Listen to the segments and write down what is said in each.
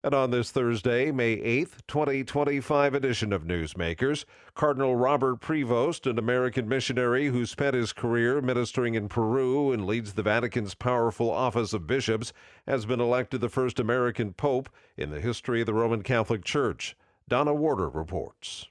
And on this Thursday, May 8th, 2025 edition of Newsmakers, Cardinal Robert Prevost, an American missionary who spent his career ministering in Peru and leads the Vatican's powerful office of bishops, has been elected the first American pope in the history of the Roman Catholic Church. Donna Warder reports.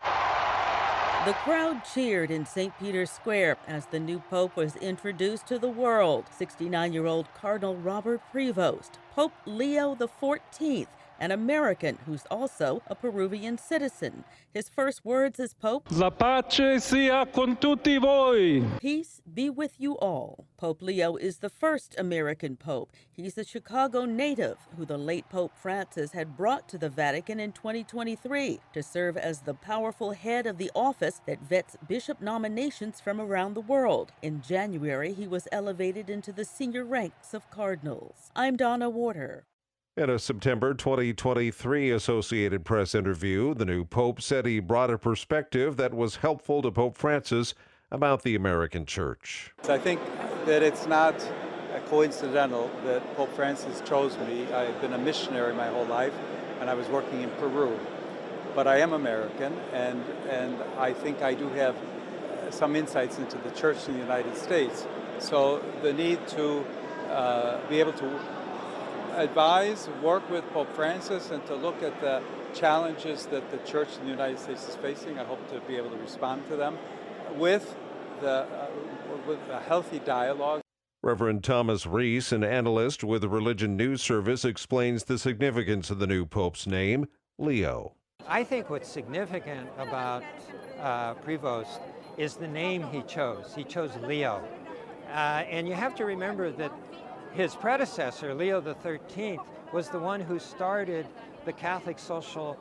The crowd cheered in St. Peter's Square as the new pope was introduced to the world. 69-year-old Cardinal Robert Prevost, Pope Leo XIV, an American who's also a Peruvian citizen. His first words as Pope: La pace sia con tutti voi. Peace be with you all. Pope Leo is the first American pope. He's a Chicago native who the late Pope Francis had brought to the Vatican in 2023 to serve as the powerful head of the office that vets bishop nominations from around the world. In January, he was elevated into the senior ranks of cardinals. I'm Donna Warder. In a September 2023 Associated Press interview, the new pope said he brought a perspective that was helpful to Pope Francis about the American church. I think that it's not coincidental that Pope Francis chose me. I've been a missionary my whole life, and I was working in Peru. But I am American, and I think I do have some insights into the church in the United States. So the need to be able to advise, work with Pope Francis, and to look at the challenges that the church in the United States is facing. I hope to be able to respond to them with a healthy dialogue. Reverend Thomas Reese, an analyst with the Religion News Service, explains the significance of the new pope's name, Leo. I think what's significant about Prevost is the name he chose. He chose Leo. And you have to remember that his predecessor, Leo XIII, was the one who started the Catholic social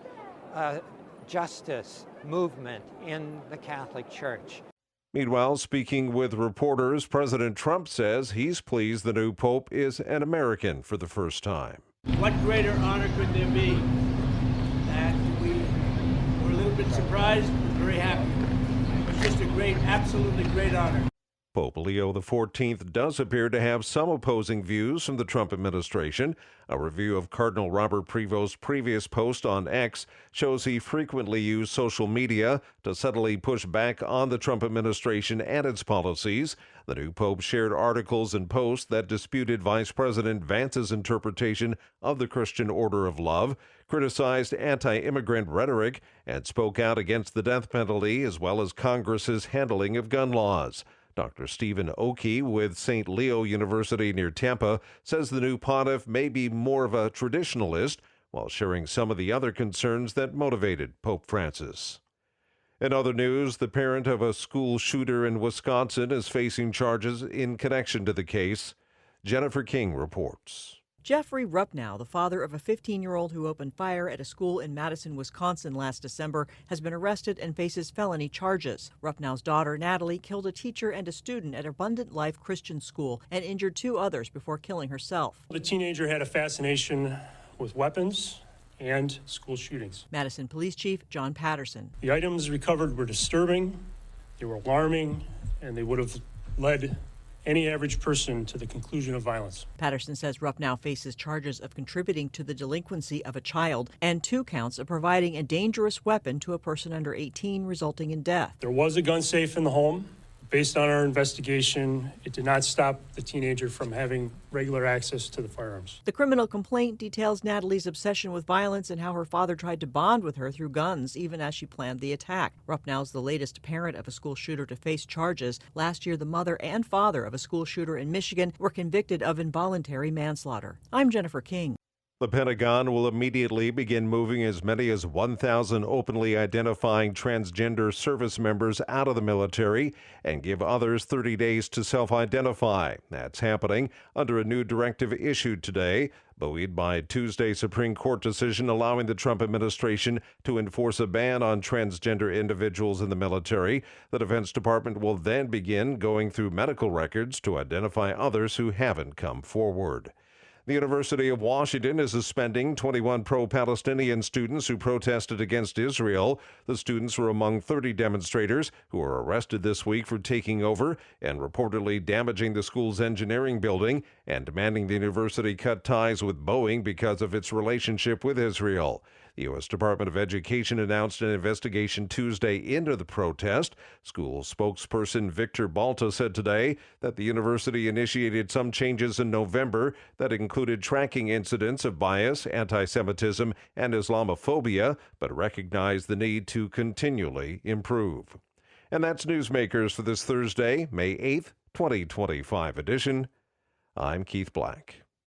justice movement in the Catholic Church. Meanwhile, speaking with reporters, President Trump says he's pleased the new pope is an American for the first time. What greater honor could there be? And we were a little bit surprised, but very happy. It's just a great, absolutely great honor. Pope Leo XIV does appear to have some opposing views from the Trump administration. A review of Cardinal Robert Prevost's previous post on X shows he frequently used social media to subtly push back on the Trump administration and its policies. The new pope shared articles and posts that disputed Vice President Vance's interpretation of the Christian order of love, criticized anti-immigrant rhetoric, and spoke out against the death penalty as well as Congress's handling of gun laws. Dr. Stephen Oakey with St. Leo University near Tampa says the new pontiff may be more of a traditionalist while sharing some of the other concerns that motivated Pope Francis. In other news, the parent of a school shooter in Wisconsin is facing charges in connection to the case. Jennifer King reports. Jeffrey Ruppnow, the father of a 15-year-old who opened fire at a school in Madison, Wisconsin last December, has been arrested and faces felony charges. Ruppnow's daughter, Natalie, killed a teacher and a student at Abundant Life Christian School and injured two others before killing herself. The teenager had a fascination with weapons and school shootings. Madison Police Chief John Patterson. The items recovered were disturbing, they were alarming, and they would have led any average person to the conclusion of violence. Patterson says Ruppnow faces charges of contributing to the delinquency of a child and 2 counts of providing a dangerous weapon to a person under 18, resulting in death. There was a gun safe in the home. Based on our investigation, it did not stop the teenager from having regular access to the firearms. The criminal complaint details Natalie's obsession with violence and how her father tried to bond with her through guns, even as she planned the attack. Ruppnow's the latest parent of a school shooter to face charges. Last year, the mother and father of a school shooter in Michigan were convicted of involuntary manslaughter. I'm Jennifer King. The Pentagon will immediately begin moving as many as 1,000 openly identifying transgender service members out of the military and give others 30 days to self-identify. That's happening under a new directive issued today, buoyed by Tuesday's Supreme Court decision allowing the Trump administration to enforce a ban on transgender individuals in the military. The Defense Department will then begin going through medical records to identify others who haven't come forward. The University of Washington is suspending 21 pro-Palestinian students who protested against Israel. The students were among 30 demonstrators who were arrested this week for taking over and reportedly damaging the school's engineering building and demanding the university cut ties with Boeing because of its relationship with Israel. The U.S. Department of Education announced an investigation Tuesday into the protest. School spokesperson Victor Balta said today that the university initiated some changes in November that included tracking incidents of bias, anti-Semitism, and Islamophobia, but recognized the need to continually improve. And that's Newsmakers for this Thursday, May 8th, 2025 edition. I'm Keith Black.